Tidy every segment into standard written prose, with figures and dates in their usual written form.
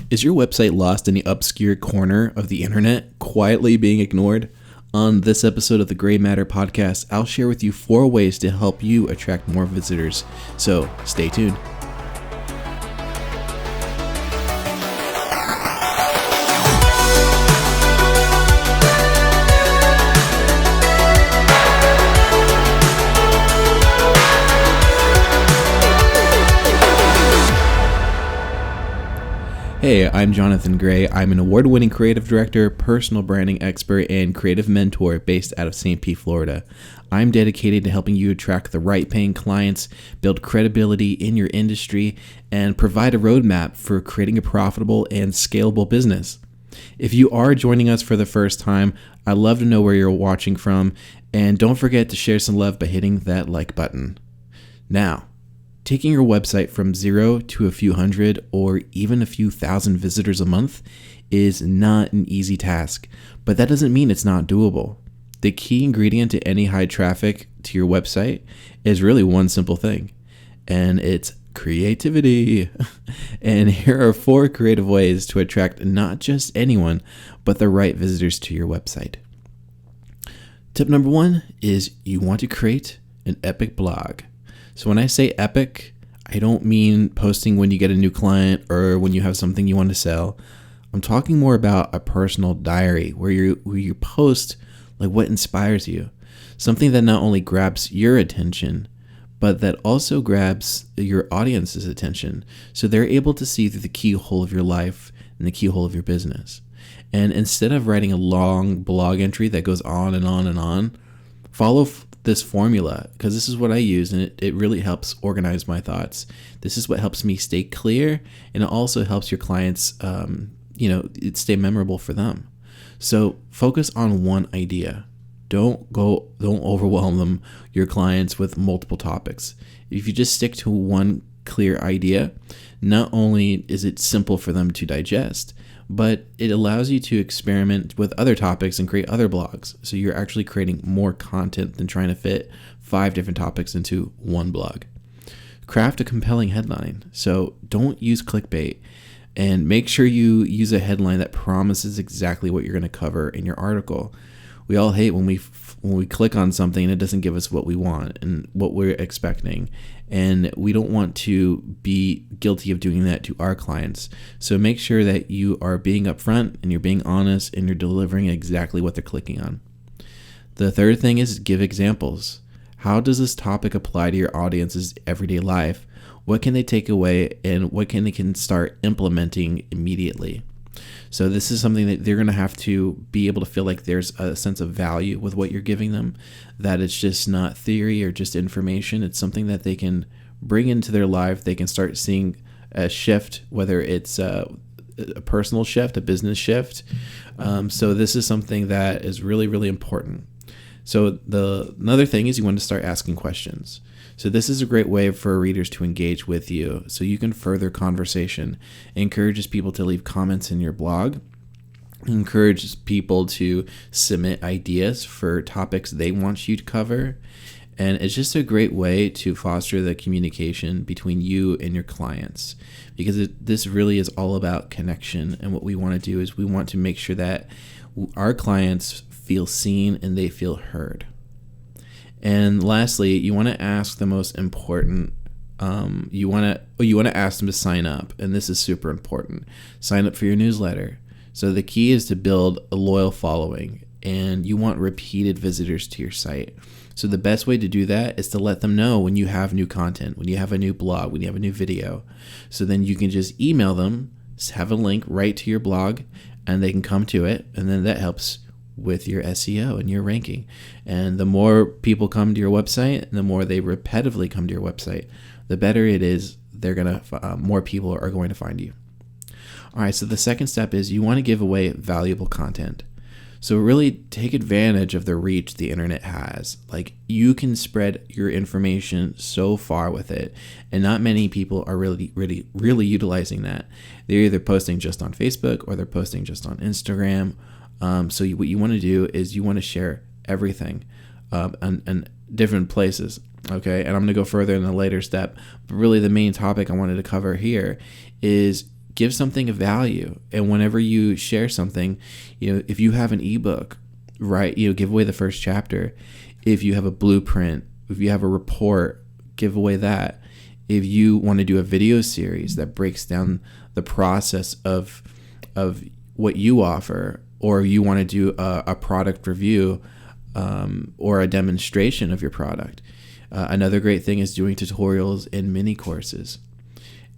Is your website lost in the obscure corner of the internet, quietly being ignored? On this episode of the Greye Matter Podcast, I'll share with you 4 ways to help you attract more visitors. So stay tuned. Hey, I'm Jonathan Greye. I'm an award-winning creative director, personal branding expert, and creative mentor based out of St. Pete, Florida. I'm dedicated to helping you attract the right paying clients, build credibility in your industry, and provide a roadmap for creating a profitable and scalable business. If you are joining us for the first time, I'd love to know where you're watching from, and don't forget to share some love by hitting that like button. Now, taking your website from 0 to a few hundred or even a few thousand visitors a month is not an easy task, but that doesn't mean it's not doable. The key ingredient to any high traffic to your website is really one simple thing, and it's creativity. And here are 4 creative ways to attract not just anyone, but the right visitors to your website. Tip number 1 is you want to create an epic blog. So when I say epic, I don't mean posting when you get a new client or when you have something you want to sell. I'm talking more about a personal diary where you post like what inspires you. Something that not only grabs your attention, but that also grabs your audience's attention. So they're able to see through the keyhole of your life and the keyhole of your business. And instead of writing a long blog entry that goes on and on and on, follow this formula, because this is what I use, and it really helps organize my thoughts. This is what helps me stay clear, and it also helps your clients, stay memorable for them. So focus on one idea. Don't overwhelm your clients with multiple topics. If you just stick to one clear idea, not only is it simple for them to digest, but it allows you to experiment with other topics and create other blogs. So you're actually creating more content than trying to fit 5 different topics into one blog. Craft a compelling headline. So don't use clickbait, and make sure you use a headline that promises exactly what you're going to cover in your article. We all hate when we click on something and it doesn't give us what we want and what we're expecting. And we don't want to be guilty of doing that to our clients. So make sure that you are being upfront and you're being honest and you're delivering exactly what they're clicking on. The third thing is give examples. How does this topic apply to your audience's everyday life? What can they take away and what they can start implementing immediately? So this is something that they're going to have to be able to feel like there's a sense of value with what you're giving them, that it's just not theory or just information. It's something that they can bring into their life. They can start seeing a shift, whether it's a personal shift, a business shift. So this is something that is really, really important. So another thing is you want to start asking questions. So this is a great way for readers to engage with you, so you can further conversation. It encourages people to leave comments in your blog. It encourages people to submit ideas for topics they want you to cover. And it's just a great way to foster the communication between you and your clients, because this really is all about connection. And what we want to do is we want to make sure that our clients feel seen and they feel heard. And lastly, you want to ask the most important. You want to ask them to sign up, and this is super important. Sign up for your newsletter. So the key is to build a loyal following, and you want repeated visitors to your site. So the best way to do that is to let them know when you have new content, when you have a new blog, when you have a new video. So then you can just email them, have a link right to your blog, and they can come to it, and then that helps with your SEO and your ranking. And the more people come to your website, and the more they repetitively come to your website, the better it is. More people are going to find you. All right, so the second step is you want to give away valuable content. So really take advantage of the reach the internet has. Like, you can spread your information so far with it, and not many people are really utilizing that. They're either posting just on Facebook or they're posting just on Instagram. So what you want to do is you want to share everything and different places. Okay, and I'm going to go further in a later step. But really the main topic I wanted to cover here is give something of value. And whenever you share something, if you have an ebook, right, give away the first chapter. If you have a blueprint, if you have a report, give away that. If you want to do a video series that breaks down the process of what you offer, or you want to do a product review or a demonstration of your product. Another great thing is doing tutorials and mini courses.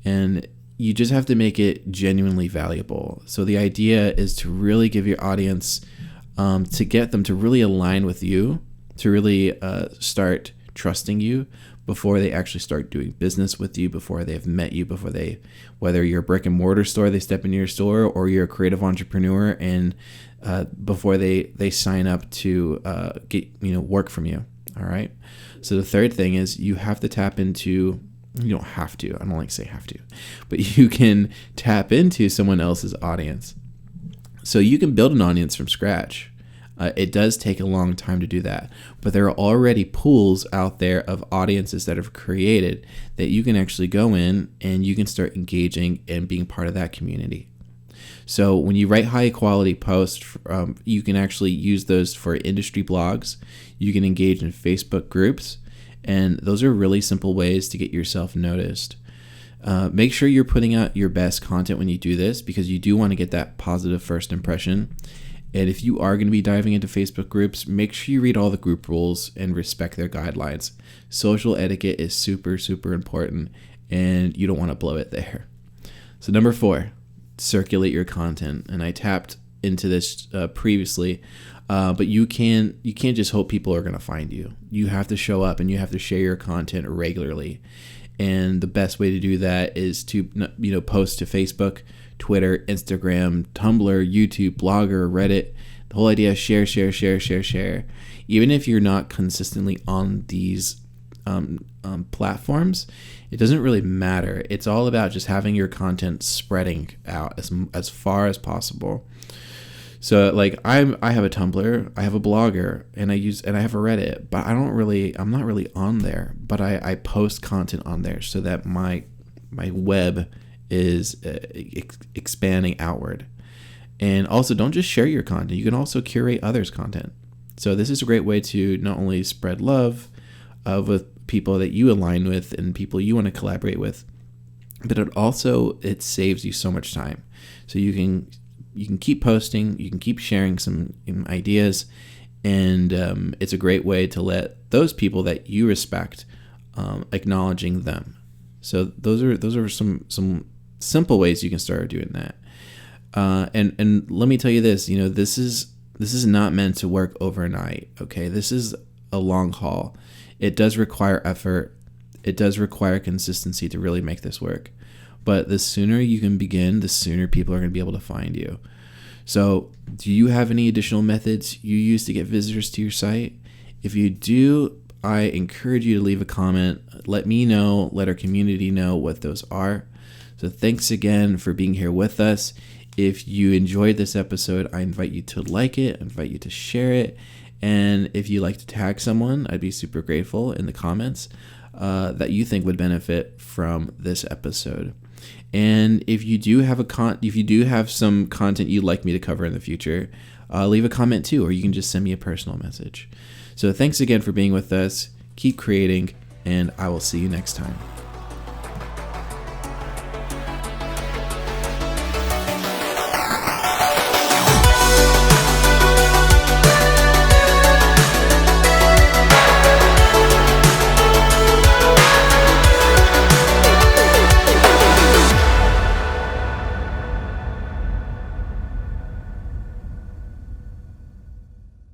And you just have to make it genuinely valuable. So the idea is to really give your audience, to get them to really align with you, to really start trusting you before they actually start doing business with you, before they've met you, whether you're a brick and mortar store, they step into your store, or you're a creative entrepreneur, and before they sign up to get work from you. All right. So the third thing is you have to tap into. You don't have to. I don't like to say have to, but you can tap into someone else's audience. So you can build an audience from scratch. It does take a long time to do that, but there are already pools out there of audiences that have created that you can actually go in and you can start engaging and being part of that community. So when you write high quality posts, you can actually use those for industry blogs. You can engage in Facebook groups, and those are really simple ways to get yourself noticed. Make sure you're putting out your best content when you do this, because you do want to get that positive first impression. And if you are going to be diving into Facebook groups, make sure you read all the group rules and respect their guidelines. Social etiquette is super, super important, and you don't want to blow it there. So number 4, circulate your content. And I tapped into this previously, but you can't just hope people are going to find you. You have to show up and you have to share your content regularly. And the best way to do that is to post to Facebook, Twitter, Instagram, Tumblr, YouTube, Blogger, Reddit. The whole idea is share. Even if you're not consistently on these platforms, it doesn't really matter. It's all about just having your content spreading out as far as possible. So like I have a Tumblr, I have a Blogger, and I have a Reddit, but I'm not really on there, but I post content on there so that my web is expanding outward. And also, don't just share your content, you can also curate others' content. So this is a great way to not only spread love with people that you align with and people you want to collaborate with, but it saves you so much time. So you can keep posting, you can keep sharing some ideas, and it's a great way to let those people that you respect acknowledging them. So those are some simple ways you can start doing that. And let me tell you this, this is not meant to work overnight. Okay, this is a long haul. It does require effort. It does require consistency to really make this work. But the sooner you can begin, the sooner people are going to be able to find you. So do you have any additional methods you use to get visitors to your site? If you do, I encourage you to leave a comment. Let me know, let our community know what those are. So thanks again for being here with us. If you enjoyed this episode, I invite you to like it, I invite you to share it. And if you like to tag someone, I'd be super grateful in the comments that you think would benefit from this episode. And if you do have some content you'd like me to cover in the future, leave a comment too, or you can just send me a personal message. So thanks again for being with us. Keep creating, and I will see you next time.